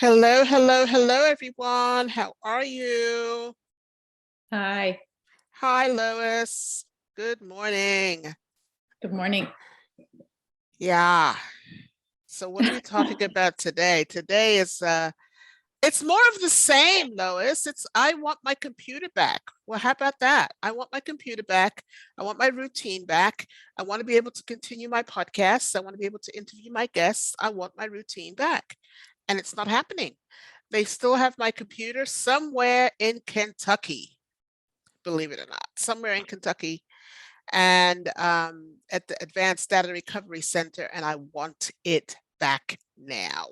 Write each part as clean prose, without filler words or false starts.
Hello, hello, hello, everyone. How are you? Hi, Hi, Lois. Good morning. good morning. Yeah. So what are we talking about today? Today is it's more of the same, Lois. It's I want my computer back. Well, how about that? I want my computer back. I want my routine back. I want to be able to continue my podcasts. I want to be able to interview my guests. I want my routine back. And it's not happening. They still have my computer somewhere in Kentucky, believe it or not, somewhere in Kentucky, and at the Advanced Data Recovery Center, and I want it back now.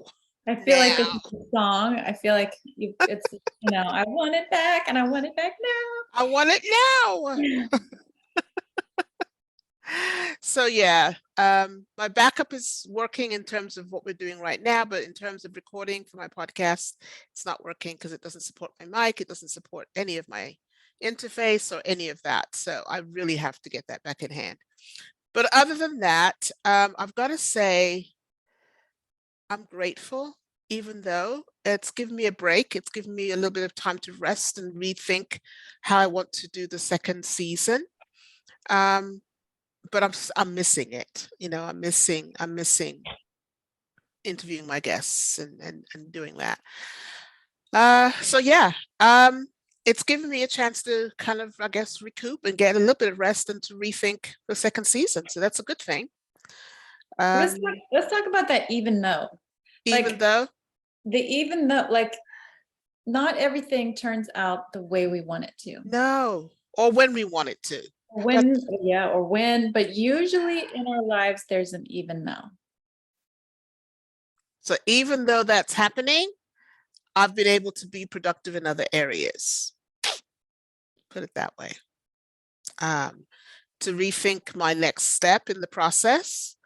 I feel like this Now. is a song. I feel like I want it back and I want it back I want it now. now. So yeah, my backup is working in terms of what we're doing right now, but in terms of recording for my podcast, it's not working because it doesn't support my mic, it doesn't support any of my interface or any of that. So I really have to get that back in hand. But other than that, I've got to say I'm grateful, even though it's given me a break. It's given me a little bit of time to rest and rethink how I want to do the second season. Um, but I'm missing it. I'm missing interviewing my guests and doing that. So yeah, it's given me a chance to kind of, I guess, recoup and get a little bit of rest and to rethink the second season. So that's a good thing. Let's talk, Um, let's talk about that even though. even Like though, like not everything turns out the way we want it to. no, or when we want it to. That, But usually in our lives there's an even though. so even though that's happening, I've been able to be productive in other areas. Put it that way. Um, to rethink my next step in the process,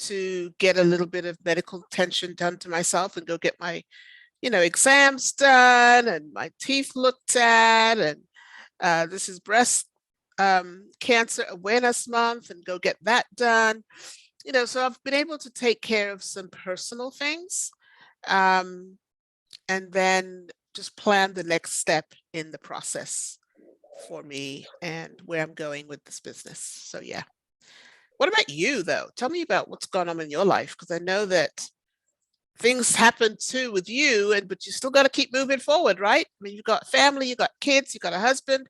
to get a little bit of medical attention done to myself and go get my, exams done and my teeth looked at. And this is breast cancer awareness month and go get that done. So I've been able to take care of some personal things, and then just plan the next step in the process for me and where I'm going with this business. So yeah. What about you though? Tell me about what's going on in your life, because I know that things happen too with you, but you still got to keep moving forward, right? I mean, you got family, you got kids, you got a husband.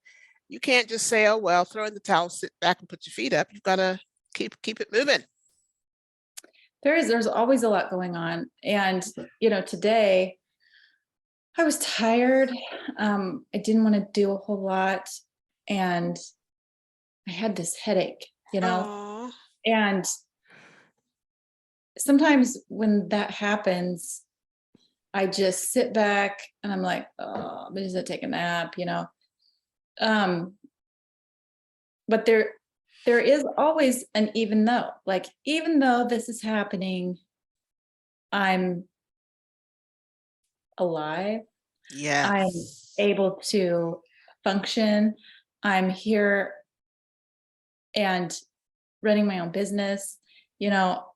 You can't just say, "Oh well, throw in the towel, sit back, and put your feet up." You've got to keep it moving. There's always a lot going on. And today I was tired. I didn't want to do a whole lot. And I had this headache, Oh, and sometimes when that happens, I just sit back and I'm like, oh, I'm just gonna take a nap. Um, but there is always an even though, like, even though this is happening, I'm alive. I'm yes. able to function. I'm here and running my own business.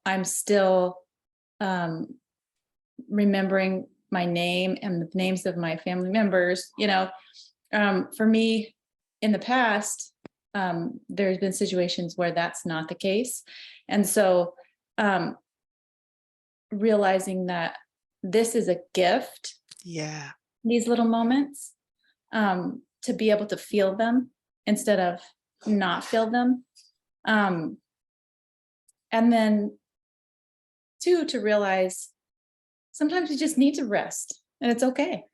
I'm still um, remembering my name and the names of my family members. For me, in the past, there's been situations where that's not the case. And so um, realizing that this is a gift, Yeah. these little moments, to be able to feel them instead of not feel them. And then two, to realize sometimes you just need to rest and it's okay.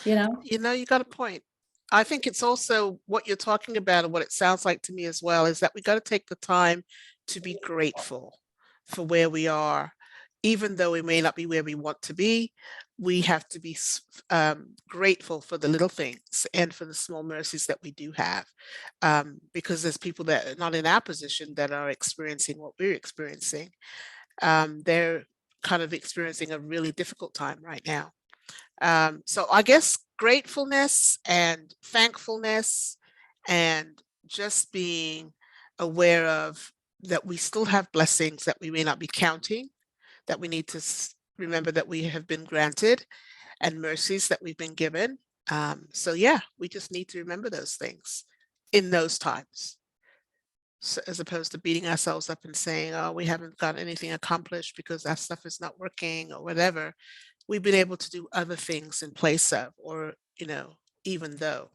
You got a point. I think it's also what you're talking about, and what it sounds like to me as well, is that we got to take the time to be grateful for where we are, even though we may not be where we want to be. We have to be grateful for the little things and for the small mercies that we do have, because there's people that are not in our position that are experiencing what we're experiencing. They're kind of experiencing a really difficult time right now. So I guess gratefulness and thankfulness and just being aware of that we still have blessings that we may not be counting, that we need to remember that we have been granted and mercies that we've been given. So yeah, we just need to remember those things in those times. So as opposed to beating ourselves up and saying, oh, we haven't got anything accomplished because that stuff is not working or whatever. We've been able to do other things in place of, or, even though.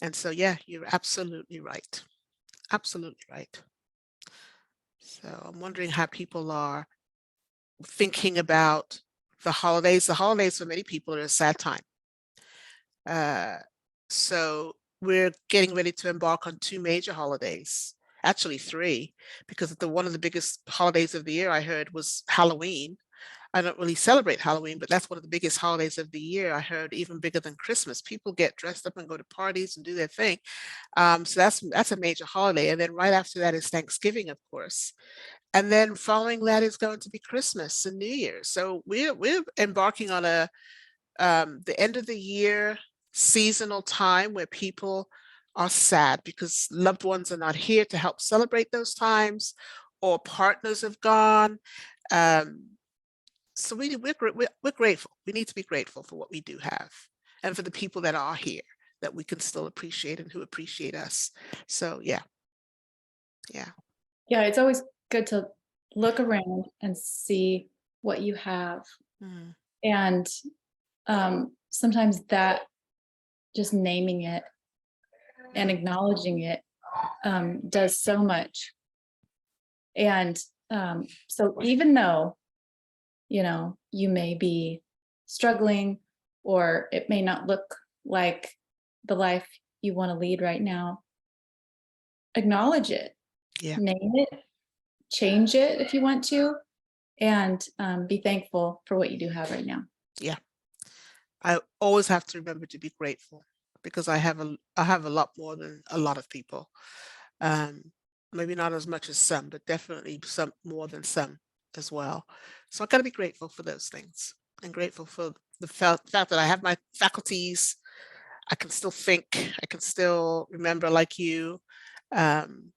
And so, yeah, you're absolutely right. Absolutely right. So I'm wondering how people are thinking about the holidays. The holidays for many people are a sad time. So we're getting ready to embark on 2 major holidays, actually 3, because one of the biggest holidays of the year I heard was Halloween. I don't really celebrate Halloween, but that's one of the biggest holidays of the year. I heard even bigger than Christmas. People get dressed up and go to parties and do their thing. So that's a major holiday. And then right after that is Thanksgiving, of course. And then following that is going to be Christmas and New Year's. So we're embarking on the end of the year seasonal time where people are sad because loved ones are not here to help celebrate those times, or partners have gone. So we're grateful. We need to be grateful for what we do have, and for the people that are here that we can still appreciate and who appreciate us. So yeah. Yeah, it's always good to look around and see what you have. Mm, And sometimes that, just naming it and acknowledging it, does so much. And so even though, you may be struggling, or it may not look like the life you want to lead right now, acknowledge it, yeah. name it, change it if you want to, and be thankful for what you do have right now. Yeah. I always have to remember to be grateful because I have a lot more than a lot of people. Um, Maybe not as much as some, but definitely some more than some as well. So I got to be grateful for those things, and grateful for the fact that I have my faculties. I can still think. I can still remember like you. Um,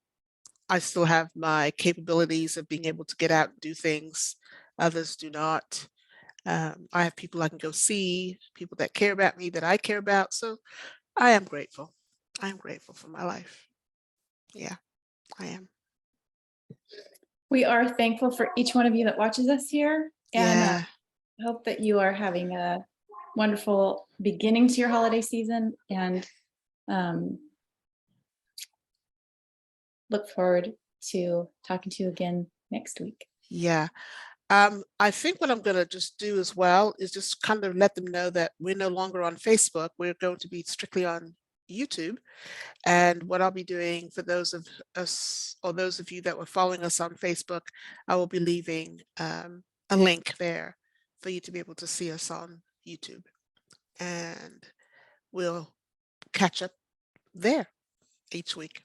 I still have my capabilities of being able to get out and do things. Others do not. I have people I can go see, people that care about me, that I care about. So I am grateful. I am grateful for my life. Yeah, I am. We are thankful for each one of you that watches us here, and Yeah, hope that you are having a wonderful beginning to your holiday season, and um, look forward to talking to you again next week. yeah. I think what I'm going to just do as well is just kind of let them know that we're no longer on Facebook. We're going to be strictly on YouTube. And what I'll be doing for those of us, or those of you that were following us on Facebook, I will be leaving a link there for you to be able to see us on YouTube. And we'll catch up there each week.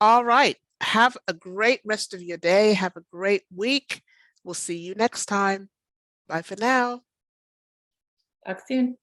All right. Have a great rest of your day. Have a great week. We'll see you next time. Bye for now. Talk soon.